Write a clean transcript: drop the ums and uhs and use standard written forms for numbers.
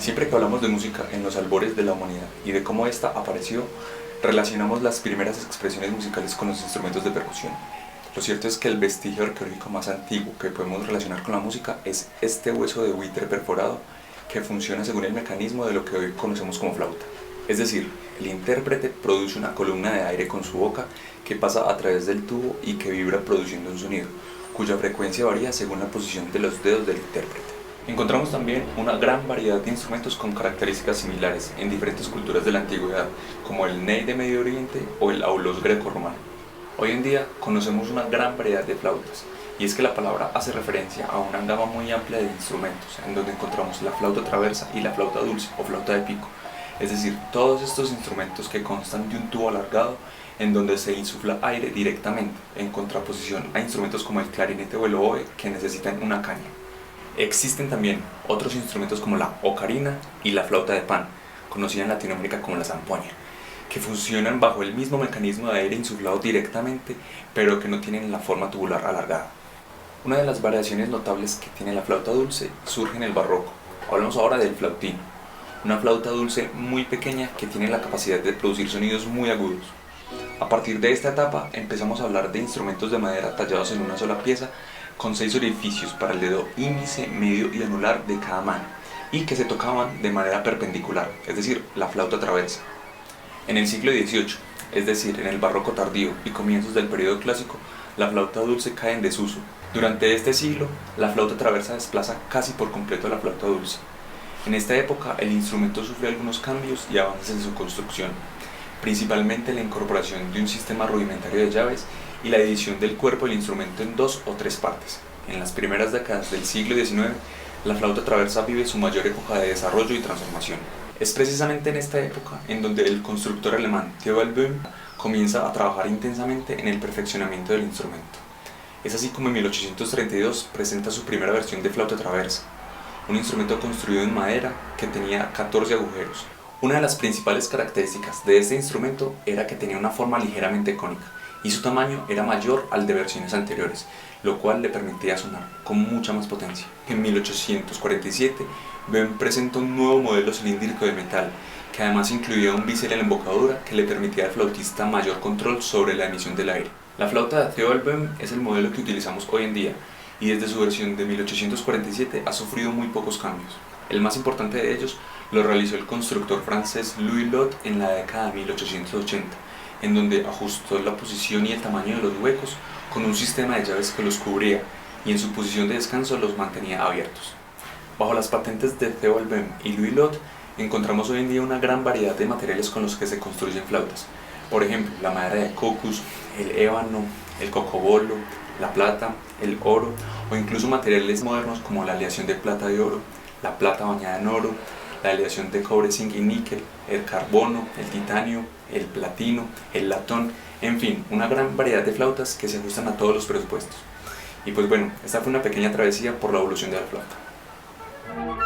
Siempre que hablamos de música en los albores de la humanidad y de cómo ésta apareció, relacionamos las primeras expresiones musicales con los instrumentos de percusión. Lo cierto es que el vestigio arqueológico más antiguo que podemos relacionar con la música es este hueso de buitre perforado que funciona según el mecanismo de lo que hoy conocemos como flauta. Es decir, el intérprete produce una columna de aire con su boca que pasa a través del tubo y que vibra produciendo un sonido, cuya frecuencia varía según la posición de los dedos del intérprete. Encontramos también una gran variedad de instrumentos con características similares en diferentes culturas de la antigüedad, como el ney de Medio Oriente o el aulos greco-romano. Hoy en día conocemos una gran variedad de flautas, y es que la palabra hace referencia a una gama muy amplia de instrumentos, en donde encontramos la flauta traversa y la flauta dulce o flauta de pico, es decir, todos estos instrumentos que constan de un tubo alargado en donde se insufla aire directamente, en contraposición a instrumentos como el clarinete o el oboe que necesitan una caña. Existen también otros instrumentos como la ocarina y la flauta de pan, conocida en Latinoamérica como la zampoña, que funcionan bajo el mismo mecanismo de aire insuflado directamente, pero que no tienen la forma tubular alargada. Una de las variaciones notables que tiene la flauta dulce surge en el barroco. Hablamos ahora del flautino, una flauta dulce muy pequeña que tiene la capacidad de producir sonidos muy agudos. A partir de esta etapa empezamos a hablar de instrumentos de madera tallados en una sola pieza con 6 orificios para el dedo índice, medio y anular de cada mano, y que se tocaban de manera perpendicular, es decir, la flauta traversa. En el siglo XVIII, es decir, en el barroco tardío y comienzos del periodo clásico, la flauta dulce cae en desuso. Durante este siglo, la flauta traversa desplaza casi por completo a la flauta dulce. En esta época, el instrumento sufre algunos cambios y avances en su construcción, principalmente la incorporación de un sistema rudimentario de llaves y la división del cuerpo del instrumento en 2 o 3 partes. En las primeras décadas del siglo XIX, la flauta traversa vive su mayor época de desarrollo y transformación. Es precisamente en esta época en donde el constructor alemán Theobald Böhm comienza a trabajar intensamente en el perfeccionamiento del instrumento. Es así como en 1832 presenta su primera versión de flauta traversa, un instrumento construido en madera que tenía 14 agujeros. Una de las principales características de este instrumento era que tenía una forma ligeramente cónica y su tamaño era mayor al de versiones anteriores, lo cual le permitía sonar con mucha más potencia. En 1847, Böhm presentó un nuevo modelo cilíndrico de metal, que además incluía un bisel en la embocadura que le permitía al flautista mayor control sobre la emisión del aire. La flauta de Theobald Böhm es el modelo que utilizamos hoy en día, y desde su versión de 1847 ha sufrido muy pocos cambios. El más importante de ellos lo realizó el constructor francés Louis Lot en la década de 1880, en donde ajustó la posición y el tamaño de los huecos con un sistema de llaves que los cubría y en su posición de descanso los mantenía abiertos. Bajo las patentes de Theobald Böhm y Louis Lot encontramos hoy en día una gran variedad de materiales con los que se construyen flautas. Por ejemplo, la madera de cocos, el ébano, el cocobolo, la plata, el oro o incluso materiales modernos como la aleación de plata de oro, la plata bañada en oro, la aleación de cobre, zinc y níquel, el carbono, el titanio, el platino, el latón, en fin, una gran variedad de flautas que se ajustan a todos los presupuestos. Y pues bueno, esta fue una pequeña travesía por la evolución de la flauta.